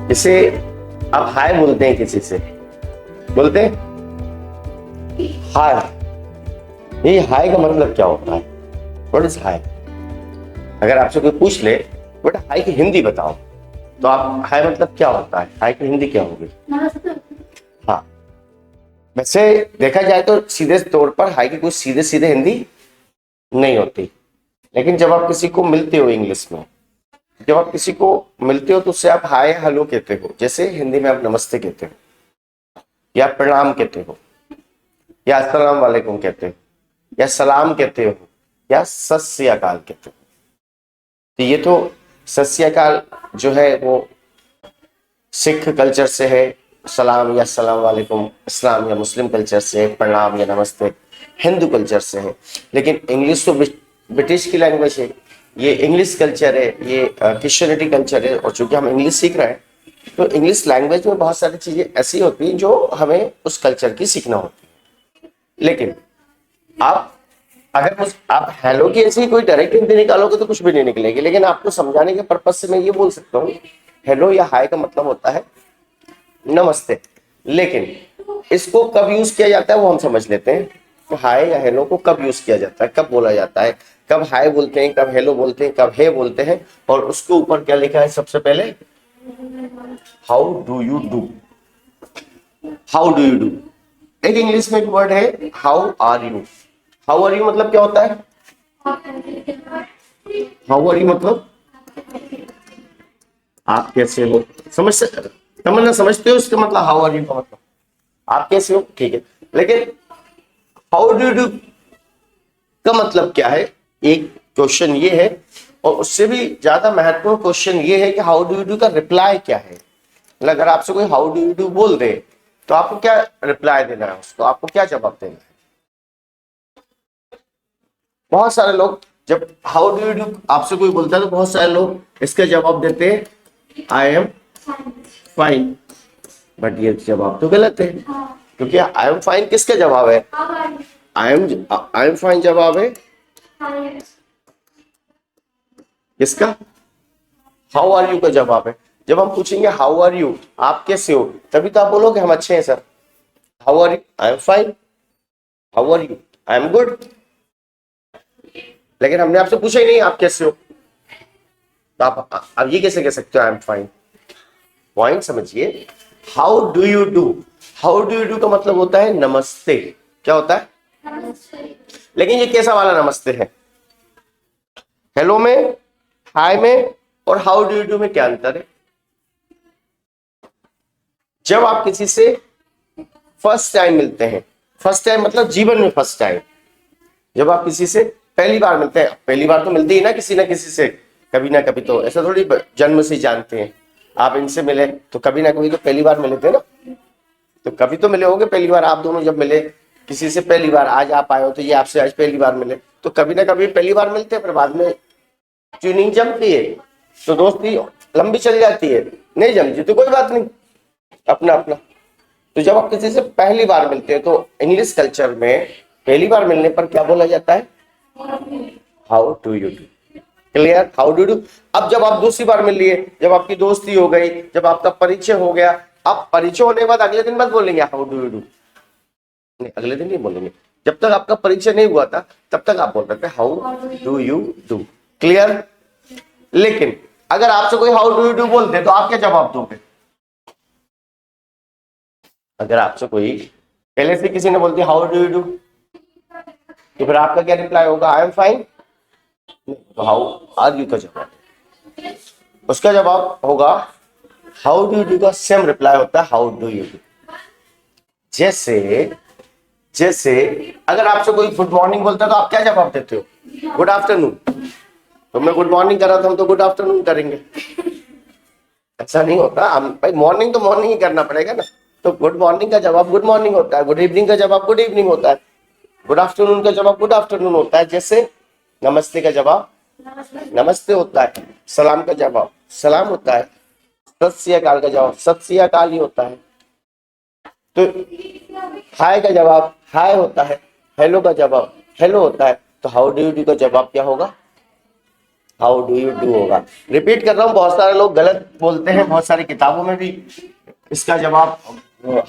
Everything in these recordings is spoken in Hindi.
जैसे आप हाय बोलते हैं किसी से, बोलते हैं हाय। ये हाय का मतलब क्या होता है? What is hi? अगर आपसे कोई पूछ ले बेटा हाय की हिंदी बताओ, तो आप हाय मतलब क्या होता है, हाय की हिंदी क्या होगी? हाँ, वैसे देखा जाए तो सीधे तौर पर हाय की कोई सीधे सीधे हिंदी नहीं होती, लेकिन जब आप किसी को मिलते हो इंग्लिश में, जब आप किसी को मिलते हो तो उससे आप हाय हेलो कहते हो। जैसे हिंदी में आप नमस्ते कहते हो, या प्रणाम कहते हो, या अस्सलाम वालेकुम कहते हो, या सलाम कहते हो, या सत श्री अकाल कहते हो। तो ये तो सत श्री अकाल जो है वो सिख कल्चर से है, सलाम या सलाम वालेकुम इस्लाम या मुस्लिम कल्चर से है, प्रणाम या नमस्ते हिंदू कल्चर से है। लेकिन इंग्लिश तो ब्रिटिश की लैंग्वेज है, ये इंग्लिश कल्चर है, ये क्रिश्चियनिटी कल्चर है। और चूंकि हम इंग्लिश सीख रहे हैं तो इंग्लिश लैंग्वेज में बहुत सारी चीजें ऐसी होती हैं जो हमें उस कल्चर की सीखना होती है। लेकिन आप अगर आप हेलो की ऐसी कोई डायरेक्ट हिंदी निकालोगे तो कुछ भी नहीं निकलेगी। लेकिन आपको समझाने के पर्पज से मैं ये बोल सकता हूँ, हेलो या हाय का मतलब होता है नमस्ते। लेकिन इसको कब यूज किया जाता है वो हम समझ लेते हैं। तो हाय या हेलो को कब यूज किया जाता है, कब बोला जाता है, कब हाय बोलते हैं, कब हेलो बोलते हैं, कब हे बोलते हैं। और उसके ऊपर क्या लिखा है सबसे पहले? How do you do. How do you do, एक इंग्लिश में एक वर्ड है how are you. How are you मतलब क्या होता है? हाउ आर यू मतलब आप कैसे हो। समझना समझते हो इसका मतलब? हाउ आर यू का मतलब आप कैसे हो, ठीक है। लेकिन हाउ डू डू का मतलब क्या है? एक क्वेश्चन ये है, और उससे भी ज्यादा महत्वपूर्ण क्वेश्चन ये है कि हाउ डू डू का रिप्लाई क्या है। मतलब अगर आपसे कोई हाउ डू डू बोल दे तो आपको क्या रिप्लाई देना है, उसको आपको क्या जवाब देना है? बहुत सारे लोग जब हाउ डू डू आपसे कोई बोलता है तो बहुत सारे लोग इसका जवाब देते हैं आई एम फाइन। बट ये जवाब तो गलत है, क्योंकि आई एम फाइन किसका जवाब है? आई एम फाइन जवाब है किसका? हाउ आर यू का जवाब है। जब हम पूछेंगे हाउ आर यू, आप कैसे हो, तभी तो आप बोलोगे हम अच्छे हैं sir. How are you? I am fine. How are you? I am good. लेकिन हमने आपसे पूछा ही नहीं आप कैसे हो, तो आप ये कैसे कह सकते हो आई एम फाइन? पॉइंट समझिए। How do you do, how do you do का मतलब होता है नमस्ते। क्या होता है? नमस्ते। लेकिन ये कैसा वाला नमस्ते है? हेलो में, हाय में और हाउ डू यू डू में क्या अंतर है? जब आप किसी से फर्स्ट टाइम मिलते हैं, फर्स्ट टाइम मतलब जीवन में फर्स्ट टाइम, जब आप किसी से पहली बार मिलते हैं, पहली बार तो मिलते ही ना किसी से कभी ना कभी, तो ऐसा थोड़ी जन्म से जानते हैं। आप इनसे मिले तो कभी ना कभी तो पहली बार मिले थे ना, तो कभी तो मिले होंगे पहली बार। आप दोनों जब मिले किसी से पहली बार, आज आप आए हो तो ये आपसे आज पहली बार मिले, तो कभी ना कभी पहली बार मिलते हैं, फिर बाद में ट्यूनिंग जमती है तो दोस्ती लंबी चल जाती है, नहीं जमती तो कोई बात नहीं, अपना अपना। तो जब आप किसी से पहली बार मिलते हैं तो इंग्लिश कल्चर में पहली बार मिलने पर क्या बोला जाता है? How do you do. Clear? How do do. अब जब आप दूसरी बार मिल लिए, जब आपकी दोस्ती हो गई, जब आपका परिचय हो गया, अब परिचय होने के बाद अगले दिन मत बोलेंगे हाउ डू यू डू, नहीं अगले दिन नहीं बोलेंगे। जब तक आपका परिचय नहीं हुआ था तब तक आप बोल रहे थे how do you do. Clear? लेकिन अगर आपसे कोई हाउ डू यू डू बोलते तो आप क्या जवाब दोगे? अगर आपसे कोई पहले से किसी ने बोल दिया हाउ डू यू डू, तो फिर आपका क्या रिप्लाई होगा? आई एम फाइन। तो हाउ आर यू का जवाब, उसका जवाब होगा हाउ डू यू डू का सेम रिप्लाई होता है हाउ डू यू डू। जैसे जैसे अगर आपसे कोई गुड मॉर्निंग बोलता है तो आप क्या जवाब देते हो? Good afternoon. तो मैं गुड मॉर्निंग कर रहा था, हम तो गुड आफ्टरनून करेंगे। ऐसा नहीं होता, हम भाई मॉर्निंग तो मॉर्निंग ही करना पड़ेगा ना। तो गुड मॉर्निंग का जवाब गुड मॉर्निंग होता है, गुड इवनिंग का जवाब गुड इवनिंग होता है, गुड आफ्टरनून का जवाब गुड आफ्टरनून होता है। जैसे नमस्ते का जवाब नमस्ते होता है, सलाम का जवाब सलाम होता है, सत श्री अकाल का जवाब सत श्री अकाल ही होता है। तो हाय का जवाब हाय होता है, हेलो का जवाब हेलो होता है। तो हाउ डू यू डू का जवाब क्या होगा? हाउ डू यू डू होगा। रिपीट कर रहा हूँ, बहुत सारे लोग गलत बोलते हैं, बहुत सारी किताबों में भी इसका जवाब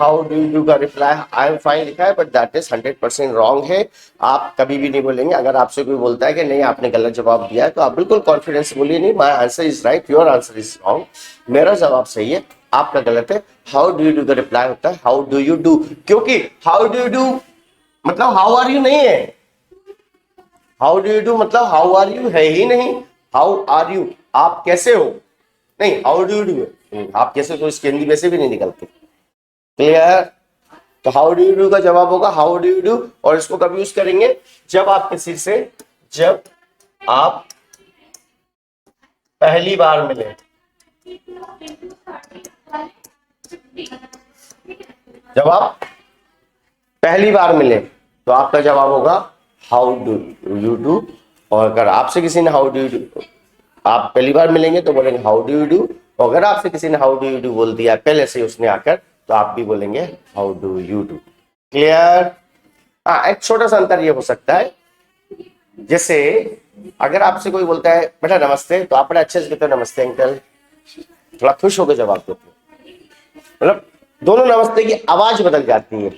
हाउ डू यू डू का रिप्लाई आई एम फाइन लिखा है, बट दैट इज 100% रॉन्ग है। आप कभी भी नहीं बोलेंगे। अगर आपसे कोई बोलता है कि नहीं आपने गलत जवाब दिया है, तो आप बिल्कुल कॉन्फिडेंस से बोलिए, नहीं my answer is right, your answer is wrong, मेरा जवाब सही है, आपका गलत है। हाउ डू यू डू का रिप्लाई होता है हाउ डू यू डू, क्योंकि हाउ डू यू डू मतलब हाउ आर यू नहीं है। हाउ डू यू डू मतलब हाउ आर यू है ही नहीं। हाउ आर यू आप कैसे हो, नहीं हाउ डू यू डू आप कैसे, तो इसकी हिंदी वैसे भी नहीं निकलती। क्लियर। तो हाउ डू यू डू का जवाब होगा हाउ डू यू डू, और इसको कब यूज करेंगे, जब आप किसी से, जब आप पहली बार मिले, जब आप पहली बार मिले तो आपका जवाब होगा हाउ डू यू डू। और अगर आपसे किसी ने हाउ डू यू डू, आप पहली बार मिलेंगे तो बोलेंगे हाउ डू यू डू, और अगर आपसे किसी ने हाउ डू यू डू बोल दिया पहले से उसने आकर, तो आप भी बोलेंगे how do you do. Clear. हाँ, एक छोटा सा अंतर ये हो सकता है, जैसे अगर आपसे कोई बोलता है बेटा नमस्ते, तो आप बड़े अच्छे से कहते हो नमस्ते अंकल, थोड़ा खुश होकर जवाब देते हो, मतलब दोनों नमस्ते की आवाज बदल जाती है।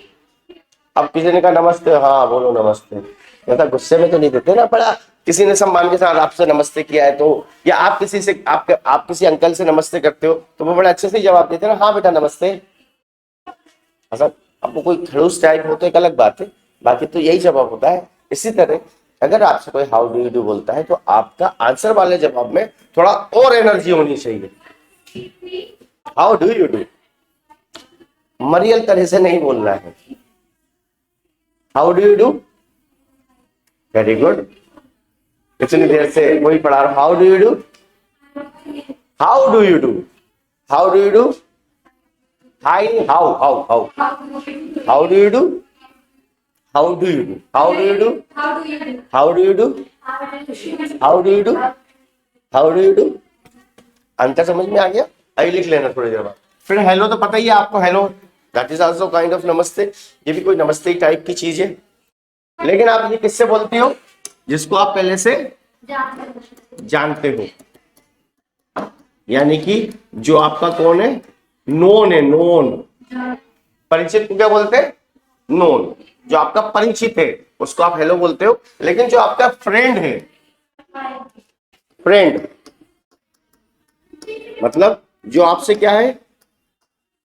अब किसी ने कहा नमस्ते, हाँ बोलो नमस्ते, ऐसा गुस्से में तो नहीं देते ना, बड़ा किसी ने सम्मान के साथ आपसे नमस्ते किया है तो, या आप किसी से आप किसी अंकल से नमस्ते करते हो तो वो बड़े अच्छे से जवाब देते हैं ना, हाँ बेटा नमस्ते। ऐसा आपको कोई खड़ूस टाइप हो तो एक अलग बात है, बाकी तो यही जवाब होता है। इसी तरह अगर आपसे कोई हाउ डू यू डू बोलता है तो आपका आंसर वाले जवाब में थोड़ा और एनर्जी होनी चाहिए। हाउ डू यू डू मरियल तरह से नहीं बोलना है। How do you do, very good, इतनी देर से वही पढ़ा रहा। How do you do, how do you do, how do you do, hi how how how, how do you do, how do you do, how do you do, how do you do, how do you do, how do you do. अंतर समझ में आ गया। अभी लिख लेना थोड़ी देर बाद। फिर हेलो तो पता ही है आपको, hello that is also kind of नमस्ते, ये भी कोई नमस्ते टाइप की चीज है। लेकिन आप ये किससे बोलते हो, जिसको आप पहले से जानते हो, यानी कि जो आपका कौन है, नोन है, नोन। परिचित को क्या बोलते हैं, नोन। जो आपका परिचित है उसको आप हेलो बोलते हो, लेकिन जो आपका फ्रेंड है, फ्रेंड मतलब जो आपसे क्या है,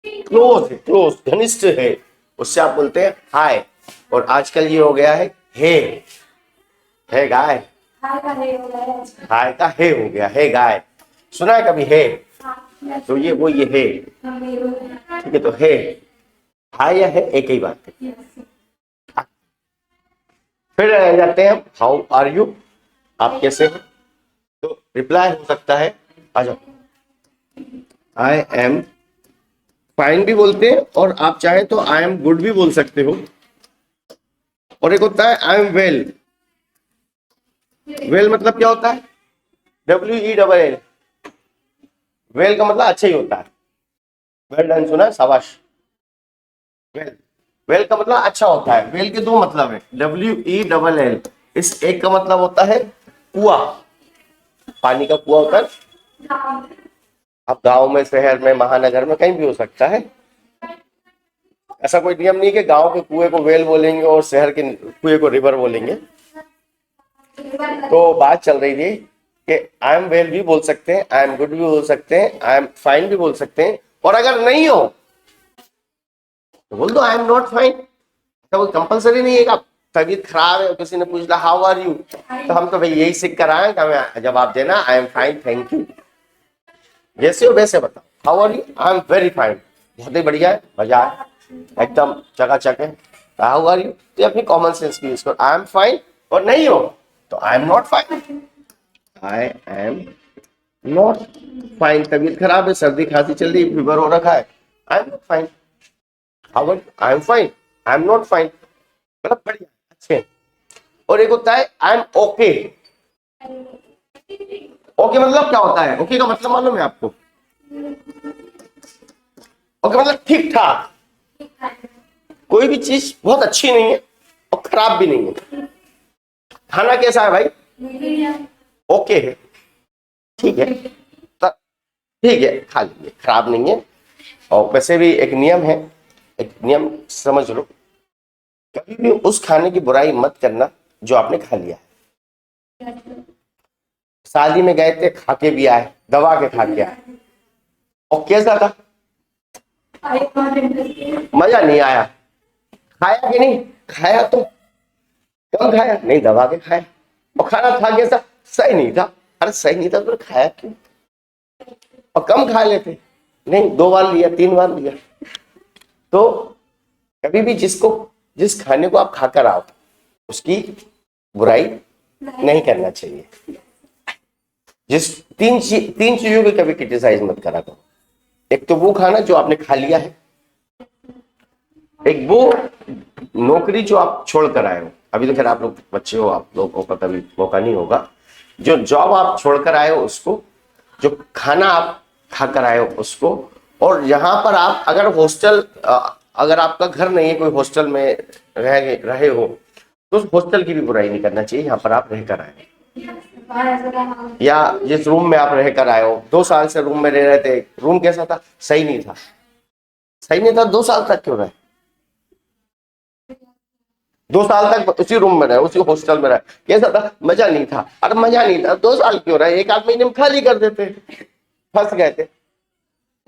क्लोज है, क्लोज घनिष्ठ है, उससे आप बोलते हैं हाय। और आजकल ये हो गया है हे गाय, हाय का हे हो गया, हे गाय, सुना है कभी हे, तो ये वो ये हे, ठीक है, तो हे हाय या हे एक ही बात है। फिर जाते हैं हाउ आर यू, आप कैसे हैं, तो रिप्लाई हो सकता है आ जाओ आई एम फाइन भी बोलते हैं, और आप चाहे तो आई एम गुड भी बोल सकते हो। और एक होता है आई एम वेल। वेल मतलब क्या होता है, WELL, वेल का मतलब अच्छा ही होता है। वेल डन सुना, शाबाश। वेल, वेल का मतलब अच्छा होता है। वेल के दो मतलब है, WELL। इस एक का मतलब होता है कुआ, पानी का कुआ होता है। अब गांव में, शहर में, महानगर में कहीं भी हो सकता है, ऐसा कोई नियम नहीं कि गांव के कुएं को वेल बोलेंगे और शहर के कुएं को रिवर बोलेंगे। तो बात चल रही थी कि आई एम वेल भी बोल सकते हैं, आई एम गुड भी बोल सकते हैं, आई एम फाइन भी बोल सकते हैं, और अगर नहीं हो तो बोल दो आई एम नॉट फाइन। तो कोई कंपलसरी नहीं है कि आप तबीयत खराब है और किसी ने पूछ ला हाउ आर यू, तो हम तो भाई यही सीख कर आए कि हमें जवाब देना I am fine, thank you, जैसे हो वैसे बताओ। How are you, I am very fine, बहुत ही बढ़िया है, मजा है, एकदम चकाचक है। हाउ आर यू, तो अपनी कॉमन सेंस की यूज करो। आई एम फाइन, और नहीं हो तो आई am not fine, I am not fine, तबीयत खराब है, सर्दी खांसी चल रही, फीवर हो रखा है, I am not fine. How are you, I am fine, I am not fine, मतलब बढ़िया, अच्छे। और एक होता है आई एम ओके। ओके मतलब क्या होता है, ओके का मतलब मालूम है आपको, ओके मतलब ठीक ठाक, कोई भी चीज बहुत अच्छी नहीं है और खराब भी नहीं है। खाना कैसा है भाई, ओके है, ठीक है, तो ठीक है, खा लीजिए, खराब नहीं है। और वैसे भी एक नियम है, एक नियम समझ लो, कभी भी उस खाने की बुराई मत करना जो आपने खा लिया है। शादी में गए थे, खा के भी आए, दबा के खा के आए, और कैसा था? मजा नहीं आया। खाया कि नहीं खाया? तो कम खाया, नहीं दबा के खाया। और खाना था कैसा? सही नहीं था। अरे सही नहीं था तो खाया क्यों? और कम खा लेते, नहीं 2 बार लिया, 3 बार लिया। तो कभी भी जिस खाने को आप खाकर आओ उसकी बुराई नहीं करना चाहिए। तीन चीजों की कभी क्रिटिसाइज मत करा करो। एक तो वो खाना जो आपने खा लिया है, एक वो नौकरी जो आप छोड़ कर आए हो। अभी तो खैर आप लोग बच्चे हो, आप लोगों का कभी मौका नहीं होगा। जो जॉब आप छोड़कर आए हो उसको, जो खाना आप खाकर आए हो उसको, और यहाँ पर आप अगर अगर आपका घर नहीं है, कोई हॉस्टल में रहे हो, तो उस हॉस्टल की भी बुराई नहीं करना चाहिए। यहाँ पर आप रहकर आए हो, या जिस रूम में आप रहकर आए हो, 2 साल से रूम में रह रहे थे, रूम कैसा था? सही नहीं था। सही नहीं था, 2 साल तक क्यों रहे? 2 साल तक उसी रूम में रहे, उसी हॉस्टल में रहे, कैसा था? मजा नहीं था। अरे मजा नहीं था, 2 साल क्यों रहे? 1 आध महीने में खाली कर देते, फंस गए थे।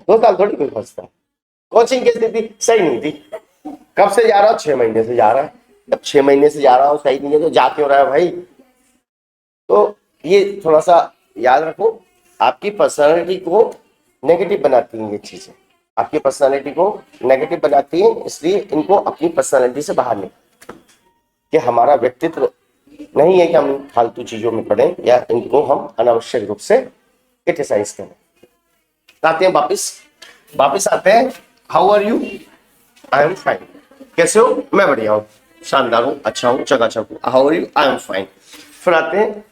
2 साल थोड़ी कोई फंसता है। कोचिंग की स्थिति सही नहीं थी। कब से जा रहा हूँ? 6 महीने से जा रहा है। अब 6 महीने से जा रहा हूँ, सही नहीं है तो जा क्यों रहा है भाई? तो ये थोड़ा सा याद रखो, आपकी पर्सनालिटी को नेगेटिव बनाती हैं ये चीजें, आपकी पर्सनालिटी को नेगेटिव बनाती हैं। इसलिए इनको अपनी पर्सनालिटी से बाहर निकालो, कि हमारा व्यक्तित्व नहीं है कि हम फालतू चीजों में पड़े या इनको हम अनावश्यक रूप से क्रिटिसाइज करें। आते हैं वापिस आते हैं। How are you? I am fine. कैसे हो? मैं बढ़िया हूँ, शानदार हूँ, अच्छा हूँ, चकाचक हूँ। How are you? I am fine. फिर आते हैं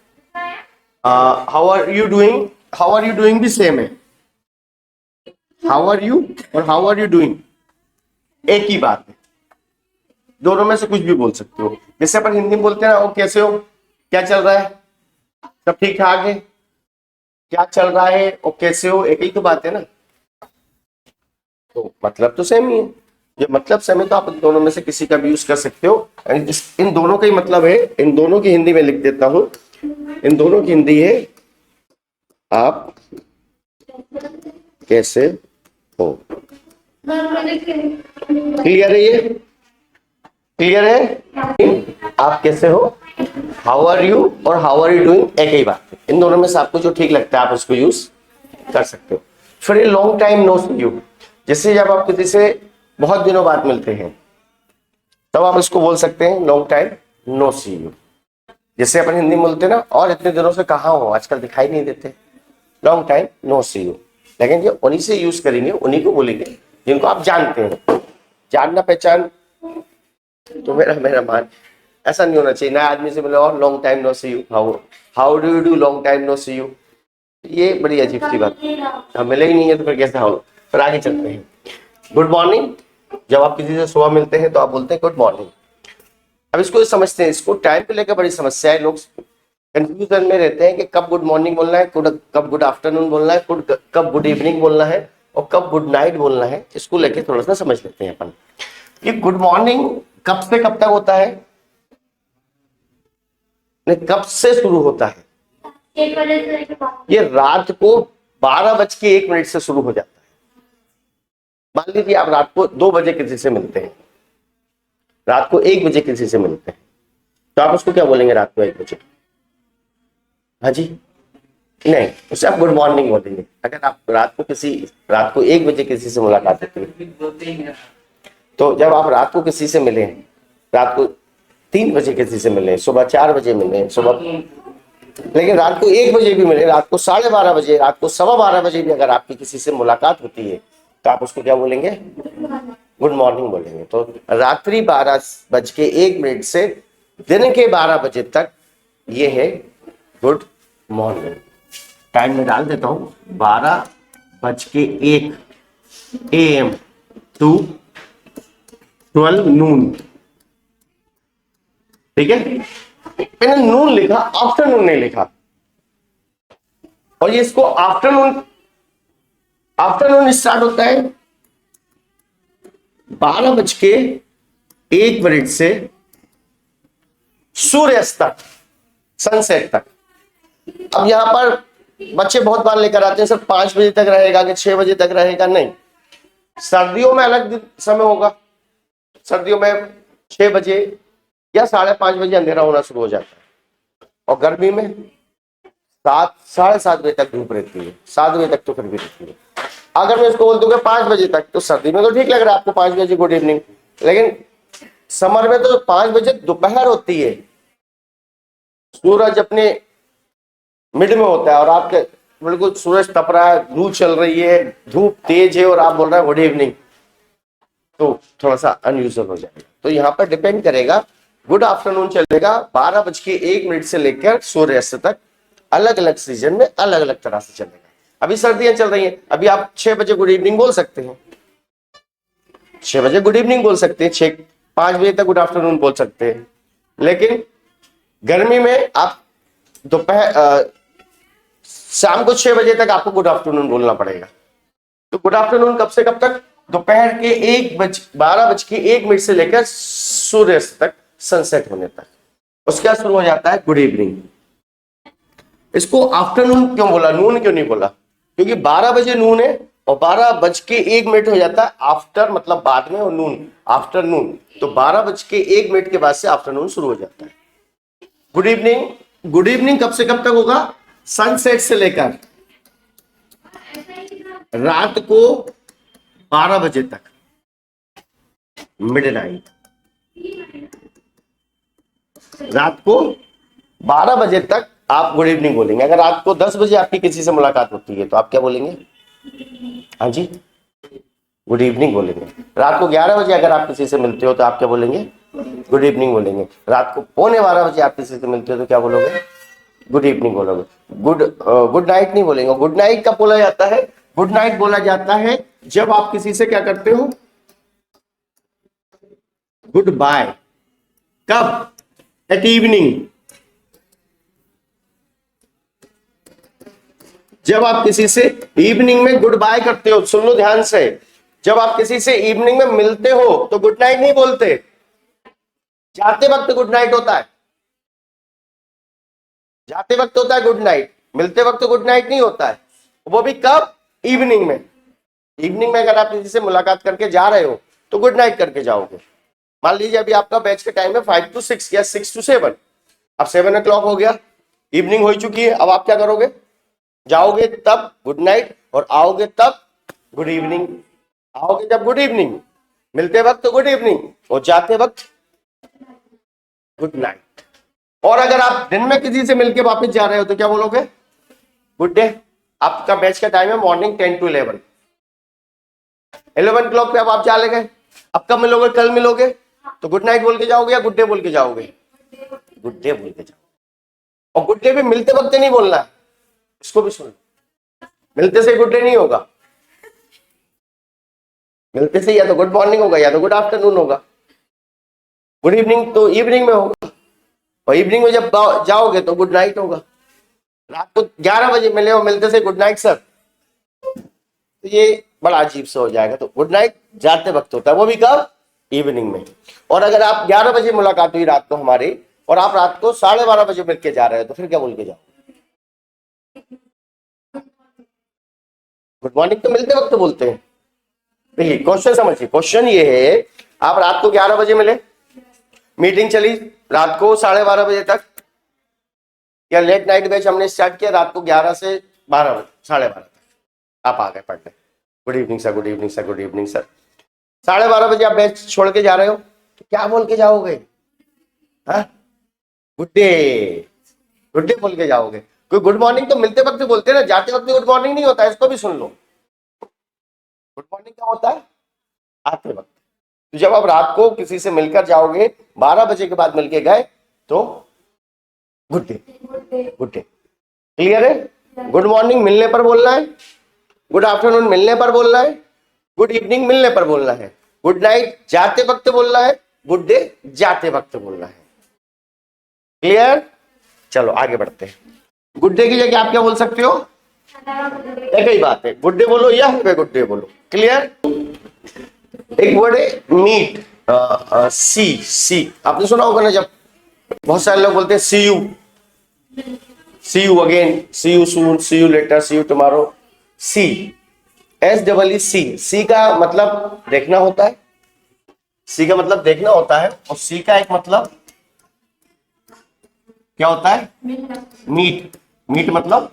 how are you doing? How are you doing भी सेम है। हाउ आर यू और हाउ आर यू डूइंग एक ही बात है, दोनों में से कुछ भी बोल सकते हो। जैसे अपन हिंदी में बोलते हैं ना, वो कैसे हो, क्या चल रहा है, सब ठीक ठाक है, क्या चल रहा है, और कैसे हो, एक ही तो बात है ना। तो मतलब तो सेम ही है। ये मतलब सेम है तो आप दोनों में से किसी का भी यूज कर सकते हो। इन दोनों का ही मतलब है, इन दोनों की हिंदी में लिख देता हूं। इन दोनों की हिंदी है आप कैसे हो। क्लियर है? ये क्लियर है? आप कैसे हो, हाउ आर यू और हाउ आर यू डूइंग एक ही बात है। इन दोनों में से आपको जो ठीक लगता है आप उसको यूज कर सकते हो। फिर long time no see you, जैसे जब आप किसी से बहुत दिनों बाद मिलते हैं तब आप इसको बोल सकते हैं long time no see you. जैसे अपन हिंदी में बोलते हैं ना, और इतने दिनों से कहाँ हो, आजकल दिखाई नहीं देते, long time no see you. लेकिन ये उन्हीं से यूज करेंगे, उन्हीं को बोलेंगे जिनको आप जानते हैं। जानना पहचान तो मेरा मान ऐसा नहीं होना चाहिए। नया आदमी से मिलो और long time no see you, how do you do, long time no see you, ये बड़ी अजीब सी बात। हम मिले ही नहीं है तो फिर कैसे हो। फिर आगे चलते हैं। गुड मॉर्निंग, जब आप किसी से सुबह मिलते हैं तो आप बोलते हैं गुड मॉर्निंग। अब इसको समझते हैं, इसको टाइम को लेकर बड़ी समस्या है। लोग कंफ्यूजन में रहते हैं कि कब गुड मॉर्निंग बोलना है, कब गुड आफ्टरनून बोलना है, कब गुड इवनिंग बोलना है और कब गुड नाइट बोलना है। इसको लेकर थोड़ा सा समझ लेते हैं अपन कि गुड मॉर्निंग कब से कब तक होता है, नहीं कब से शुरू होता है। ये रात को 12:01 से शुरू हो जाता है। मान लीजिए आप रात को 2 बजे किसी से मिलते हैं, रात को 1 बजे किसी से मिलते हैं, तो आप उसको क्या बोलेंगे रात को 1 बजे? हाँ जी, नहीं, उससे आप गुड मॉर्निंग बोलेंगे। अगर आप रात को 1 बजे किसी से मुलाकात होती है, तो जब आप रात को किसी से मिले, रात को 3 बजे किसी से मिले, सुबह 4 बजे मिले, लेकिन रात को 1 बजे भी मिले, रात को 12:30 बजे, रात को 12:15 बजे भी अगर आपकी किसी से मुलाकात होती है तो आप उसको क्या बोलेंगे? गुड मॉर्निंग बोलेंगे। तो रात्रि 12:01 से दिन के 12 बजे तक ये है गुड मॉर्निंग। टाइम में डाल देता हूं 12:01 AM टू 12 नून। ठीक है, मैंने नून लिखा, आफ्टरनून नहीं लिखा। और ये इसको आफ्टरनून स्टार्ट होता है 12:01 से सूर्यास्त तक, सनसेट तक। अब यहां पर बच्चे बहुत बार लेकर आते हैं सर 5 बजे तक रहेगा कि 6 बजे तक रहेगा। नहीं, सर्दियों में अलग समय होगा। सर्दियों में 6 बजे या 5:30 बजे अंधेरा होना शुरू हो जाता है, और गर्मी में 7, 7:30 बजे तक धूप रहती है। 7 बजे तक तो फिर भी रहती है। अगर मैं इसको बोल दूंगा 5 बजे तक, तो सर्दी में तो ठीक लग रहा है आपको 5 बजे गुड इवनिंग, लेकिन समर में तो 5 बजे दोपहर होती है, सूरज अपने मिड में होता है और आपके बिल्कुल सूरज तप रहा है, लू चल रही है, धूप तेज है और आप बोल रहे हैं गुड इवनिंग, तो थोड़ा सा अनयूजुअल हो जाएगा। तो यहाँ पर डिपेंड करेगा। गुड आफ्टरनून चलेगा 12:01 से लेकर सूर्यास्त तक, अलग अलग सीजन में अलग अलग तरह से चलेगा। अभी सर्दियां चल रही हैं, अभी आप 6 बजे गुड इवनिंग बोल सकते हैं, 6 बजे गुड इवनिंग बोल सकते हैं, 5 बजे तक गुड आफ्टरनून बोल सकते हैं। लेकिन गर्मी में आप दोपहर शाम को 6 बजे तक आपको गुड आफ्टरनून बोलना पड़ेगा। तो गुड आफ्टरनून कब से कब तक? दोपहर के 12:01 से लेकर सूर्यास्त तक, सनसेट होने तक। उसके बाद शुरू हो जाता है गुड इवनिंग। इसको आफ्टरनून क्यों बोला, नून क्यों नहीं बोला? क्योंकि 12 बजे नून है और 12:01 हो जाता है आफ्टर, मतलब बाद में, और नून आफ्टरनून, तो 12:01 के बाद से आफ्टरनून शुरू हो जाता है। गुड इवनिंग, गुड इवनिंग कब से कब तक होगा? सनसेट से लेकर रात को 12 बजे तक, मिडनाइट। रात को 12 बजे तक आप गुड इवनिंग बोलेंगे। अगर रात को 10 बजे आपकी किसी से मुलाकात होती है तो आप क्या बोलेंगे? हाँ जी, गुड इवनिंग बोलेंगे। रात को 11 बजे अगर आप किसी से मिलते हो तो आप क्या बोलेंगे? गुड इवनिंग बोलेंगे। रात को 11:15 बजे आप किसी से मिलते हो तो क्या बोलोगे? गुड इवनिंग बोलोगे। गुड नाइट नहीं बोलेंगे। गुड नाइट कब बोला जाता है? गुड नाइट बोला जाता है जब आप किसी से क्या करते हो? Good bye. कब? At evening. जब आप किसी से इवनिंग में गुड बाय करते हो, सुन लो ध्यान से, जब आप किसी से इवनिंग में मिलते हो तो गुड नाइट नहीं बोलते, जाते वक्त गुड नाइट होता है। जाते वक्त होता है गुड नाइट, मिलते वक्त गुड नाइट नहीं होता है। वो भी कब? इवनिंग में। इवनिंग में अगर आप किसी से मुलाकात करके जा रहे हो तो गुड नाइट करके जाओगे। मान लीजिए अभी आपका बैच का टाइम है 5 to 6 या 6 to 7, अब 7 o'clock हो गया, इवनिंग हो चुकी है। अब आप क्या करोगे? जाओगे तब गुड नाइट और आओगे तब गुड इवनिंग। आओगे जब गुड इवनिंग, मिलते वक्त गुड इवनिंग और जाते वक्त गुड नाइट। और अगर आप दिन में किसी से मिलके वापस जा रहे हो तो क्या बोलोगे? Good day. आपका बैच का टाइम है मॉर्निंग 10 to 11। 11 o'clock पे अब आप चले गए, अब कब मिलोगे? कल मिलोगे, तो गुड नाइट बोल के जाओगे या गुड डे बोल के जाओगे? गुड डे बोल के जाओगे। और गुड डे भी मिलते वक्त नहीं बोलना है, इसको भी सुन, मिलते से गुड डे नहीं होगा। मिलते से या तो गुड मॉर्निंग होगा या तो गुड आफ्टरनून होगा। गुड इवनिंग तो इवनिंग में होगा, और इवनिंग में जब जाओगे तो गुड नाइट होगा। रात को 11 बजे मिले हो, मिलते से गुड नाइट सर, तो ये बड़ा अजीब सा हो जाएगा। तो गुड नाइट जाते वक्त होता है, वो भी कब? इवनिंग में। और अगर आप 11 बजे मुलाकात हुई रात को हमारी और आप रात को 12:30 बजे मिल के जा रहे हो तो फिर क्या बोल के जाओ? गुड मॉर्निंग तो मिलते वक्त बोलते हैं। देखिए क्वेश्चन समझिए, क्वेश्चन ये है, आप रात को 11 बजे मिले, मीटिंग चली रात को 12:30 बजे तक, या लेट नाइट बैच हमने स्टार्ट किया रात को 11 से 12 बजे, 12:30 तक आप आ गए पढ़ने। Good evening sir, good evening sir, good evening sir. 12:30 बजे आप बैच छोड़ के जा रहे हो तो क्या बोल के जाओगे? गुड डे, गुड डे बोल के जाओगे। कोई गुड मॉर्निंग तो मिलते वक्त बोलते हैं ना, जाते वक्त गुड मॉर्निंग नहीं होता है, इसको भी सुन लो। गुड मॉर्निंग क्या होता है? आते वक्त। तो जब आप रात को किसी से मिलकर जाओगे 12 बजे के बाद मिलके गए तो good day, good day. Clear है? गुड मॉर्निंग मिलने पर बोलना है, गुड आफ्टरनून मिलने पर बोलना है, गुड इवनिंग मिलने पर बोलना है, गुड नाइट जाते वक्त बोलना है, गुड डे जाते वक्त बोलना है। क्लियर? चलो आगे बढ़ते हैं। गुड डे की जगह आप क्या बोल सकते हो? एक ही बात है, गुड डे बोलो या हैव ए गुड डे बोलो। क्लियर। एक वर्ड है मीट, सी, सी आपने सुना होगा ना, जब बहुत सारे लोग बोलते हैं see you again, see you soon, see you later, see you tomorrow. See, SEE, see का मतलब देखना होता है, सी का मतलब देखना होता है, और सी का एक मतलब क्या होता है? मीट। मीट मतलब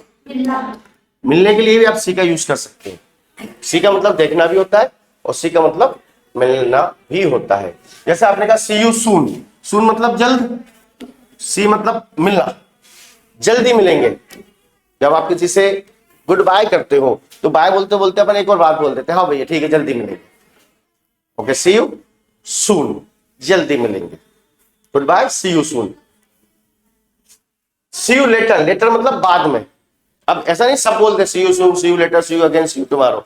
मिलने के लिए भी आप सी का यूज कर सकते हैं। सी का मतलब देखना भी होता है और सी का मतलब मिलना भी होता है। जैसे आपने कहा सी यू सून, सून मतलब जल्द, सी मतलब मिलना, जल्दी मिलेंगे। जब आप किसी से गुड बाय करते हो तो बाय बोलते बोलते अपन एक और बात बोल देते हैं, हाँ भैया ठीक है जल्दी मिलेंगे। ओके, सी यू सून, जल्दी मिलेंगे। Good bye, see you soon. See you later, later मतलब बाद में। अब ऐसा नहीं सब बोलते see you soon, see you later, see you again, see you tomorrow.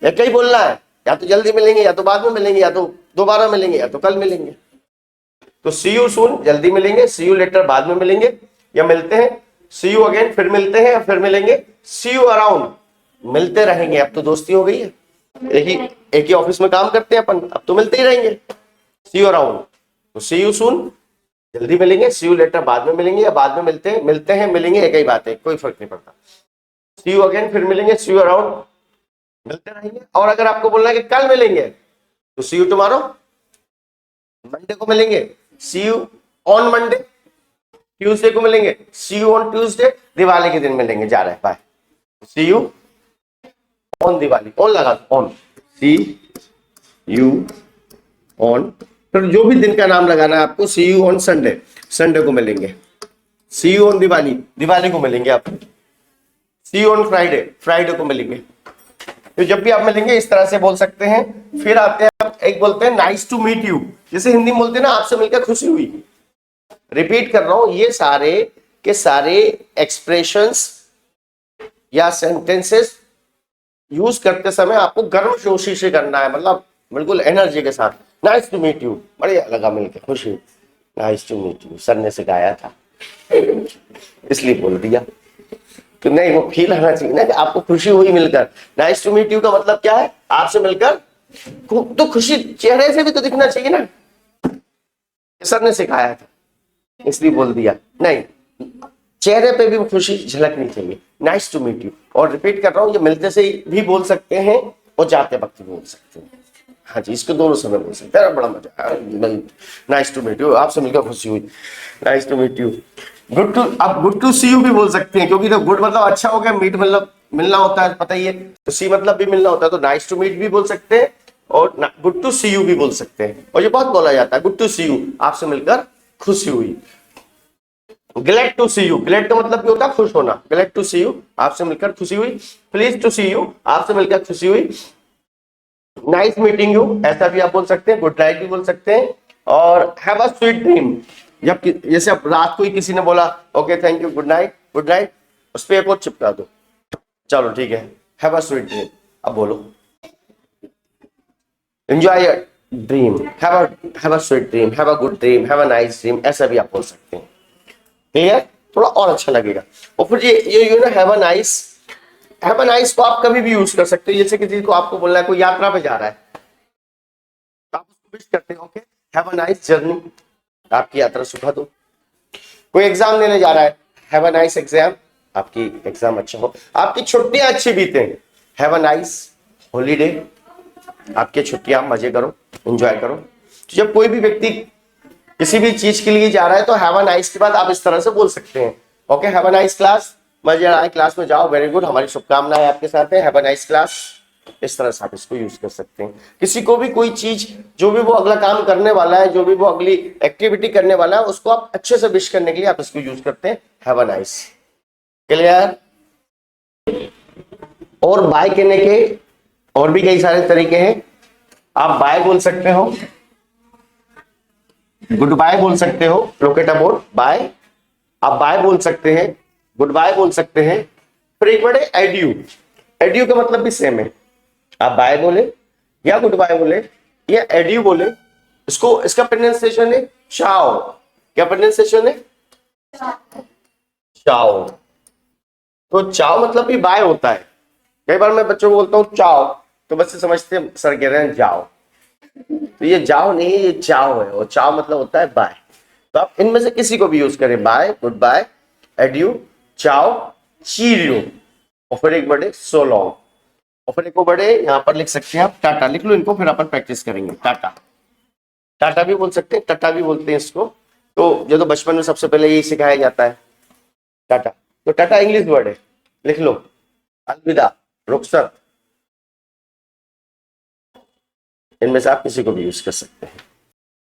एक ही बोलना है, या तो जल्दी मिलेंगे, या तो बाद में मिलेंगे, या तो दोबारा मिलेंगे, या तो कल मिलेंगे। तो सी यू सून जल्दी मिलेंगे, सी यू लेटर बाद में मिलेंगे या मिलते हैं, सी यू अगेन फिर मिलते हैं या फिर मिलेंगे, सी यू अराउंड मिलते रहेंगे। अब तो दोस्ती हो गई है, एक ही ऑफिस में काम करते हैं अपन, अब तो मिलते ही रहेंगे। सी यू अराउंड, तो सी यू सून जल्दी मिलेंगे, सी यू लेटर बाद में मिलेंगे या बाद में मिलते हैं मिलेंगे, एक ही बात है, कोई फर्क नहीं पड़ता। सी यू अगेन फिर मिलेंगे, सी यू अराउंड मिलते रहेंगे। और अगर आपको बोलना है कि कल मिलेंगे तो सी यू टुमारो, मंडे को मिलेंगे, see you on Monday, Tuesday को मिलेंगे, see you on Tuesday, Diwali के दिन मिलेंगे, जा रहे हैं bye, see you on Diwali, on लगा ऑन, सी यू ऑन, फिर जो भी दिन का नाम लगाना है आपको, see you on Sunday, Sunday को मिलेंगे, see you on Diwali, Diwali को मिलेंगे आप, see you on Friday, Friday को मिलेंगे। तो जब भी आप मिलेंगे इस तरह से बोल सकते हैं। फिर आते हैं आप, एक बोलते हैं नाइस टू मीट यू, जैसे हिंदी में बोलते हैं ना आपसे मिलकर खुशी हुई। रिपीट कर रहा हूं, ये सारे के सारे एक्सप्रेशंस या सेंटेंसेस यूज करते समय आपको गर्म जोशी से करना है, मतलब बिल्कुल एनर्जी के साथ। नाइस टू मीट यू, बढ़िया लगा मिलकर, खुशी। Nice to meet you, sir ने सिखाया था इसलिए बोल दिया। तो नहीं, वो फील आना चाहिए ना कि आपको खुशी हुई मिलकर। नाइस टू मीट यू का मतलब क्या है? आपसे मिलकर तो खुशी चेहरे से भी तो दिखना चाहिए ना, सर ने सिखाया था इसलिए बोल दिया। नहीं, चेहरे पे भी खुशी झलकनी चाहिए। Nice to meet you. और रिपीट कर रहा हूं, ये मिलते से भी बोल सकते हैं और जाते वक्त भी बोल सकते हैं। हाँ जी, इसको दोनों समय बोल सकते हैं। बड़ा मजा आया, नाइस टू मीट यू, आपसे मिलकर खुशी हुई, nice to meet you. Good to, आप गुड टू सी यू भी बोल सकते हैं, क्योंकि तो गुड मतलब अच्छा हो गया, मीट मतलब मिलना होता है, पता ही है, तो सी मतलब भी मिलना होता है, तो नाइस टू मीट भी बोल सकते हैं और गुड टू सी यू भी बोल सकते हैं। और ये बहुत बोला जाता है, गुड टू सी यू, आपसे मिलकर खुशी हुई। Glad to see you, glad का मतलब क्या होता है? खुश होना। ग्लैड टू सी यू, आपसे मिलकर खुशी हुई। प्लीज टू सी यू, आपसे मिलकर खुशी हुई। नाइस मीटिंग यू, ऐसा भी आप बोल सकते हैं। गुड नाइट भी बोल सकते हैं। और हैव अ स्वीट ड्रीम, जब जैसे अब रात को ही किसी ने बोला okay thank you, good night, good night, उस पर एक और चिपका दो, चलो ठीक है, हैव अ स्वीट ड्रीम। अब बोलो enjoy your dream, have a sweet dream, have a good dream, have a nice dream, ऐसा भी आप बोल सकते हैं। क्लियर? थोड़ा और अच्छा लगेगा। और फिर ये ना हैव अ नाइस को आप कभी भी यूज कर सकते हैं। जैसे किसी को आपको बोलना है, कोई यात्रा पे जा रहा है तो आप उसको विश करते हैं, okay have a nice journey, आपकी यात्रा सुखद हो। कोई एग्जाम देने जा रहा है, हैव अ नाइस एग्जाम, आपकी एग्जाम अच्छा हो। आपकी छुट्टियां अच्छी बीते, हैव अ नाइस हॉलीडे, आपकी छुट्टियां मजे करो, एंजॉय करो। तो जब कोई भी व्यक्ति किसी भी चीज के लिए जा रहा है तो हैव अ नाइस के बाद आप इस तरह से बोल सकते हैं, okay have a nice class, मजे आए क्लास में जाओ, वेरी गुड, हमारी शुभकामनाएं आपके साथ है, हैव अ नाइस क्लास। इस तरह से आप इसको यूज कर सकते हैं। किसी को भी कोई चीज, जो भी वो अगला काम करने वाला है, जो भी वो अगली एक्टिविटी करने वाला है, उसको आप अच्छे से विश करने के लिए आप इसको यूज करते हैं, हैव अ नाइस। क्लियर? और बाय कहने के और भी कई सारे तरीके हैं। आप बाय बोल सकते हो, गुड बाय बोल सकते हो, लोकेट अबाउट बाय, आप बाय बोल सकते हैं, गुड बाय बोल सकते हैं। फिर एक वर्ड है एड्यू, एड्यू का मतलब भी सेम है। आप बाय बोले या गुड बाय बोले या एड्यू बोले, इसको इसका प्रोनाउंसिएशन है चाओ। क्या प्रोनाउंसिएशन है? चाओ। तो चाओ मतलब भी बाय होता है। कई बार मैं बच्चों को बोलता हूँ चाओ, तो बच्चे समझते हैं सर कह रहे हैं जाओ, तो ये जाओ नहीं, ये चाओ है, और चाओ मतलब होता है बाय। तो आप इनमें से किसी को भी यूज करें, बाय, गुड बाय, एड्यू, चाओ, चीरियो, और फिर एक बड़े सो लॉन्ग, और फिर एक को बड़े यहां पर लिख सकते हैं आप टाटा, लिख लो इनको, फिर अपन प्रैक्टिस करेंगे। टाटा, टाटा भी बोल सकते हैं, टाटा भी बोलते हैं इसको। तो ये तो बचपन में सबसे पहले यही सिखाया जाता है, टाटा। तो टाटा इंग्लिश वर्ड है, लिख लो। अलविदा, रुखसत, इनमें से आप किसी को भी यूज कर सकते हैं।